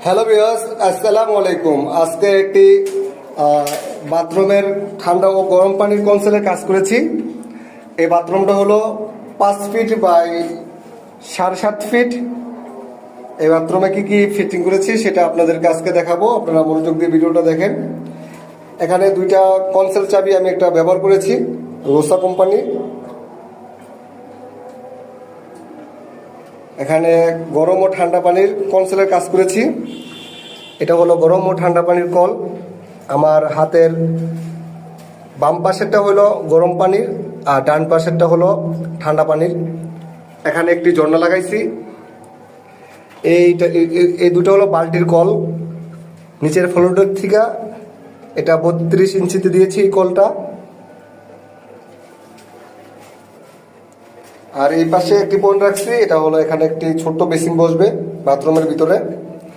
Hello viewers, আসসালামু আলাইকুম। আজকে একটি বাথরুমের ঠান্ডা ও গরম পানির কনসেলের কাজ করেছি। এই বাথরুমটা হলো 5 ফিট বাই 7.5 ফিট। এই বাথরুমে কি কি ফিটিং করেছি সেটা আপনাদেরকে আজকে দেখাবো। আপনারা মনোযোগ দিয়ে ভিডিওটা দেখেন। এখানে দুইটা কনসেল চাবি আমি একটা ব্যবহার করেছি রোসা কোম্পানির। এখানে গরম ও ঠান্ডা পানির কনসেলের কাজ করেছি। এটা হলো গরম ও ঠান্ডা পানির কল। আমার হাতের বাম পাশেরটা হলো গরম পানির আর ডান পাশেরটা হলো ঠান্ডা পানির। এখানে একটি ঝর্ণা লাগাইছি। এই দুটো হলো বাল্টির কল। নিচের ফ্লোরের থেকে এটা 32 ইঞ্চিতে দিয়েছি এই কলটা। আর এই পাশে একটি পয়েন্ট রাখছি, এটা হলো এখানে একটি ছোট্ট বেসিন বসবে বাথরুমের ভিতরে।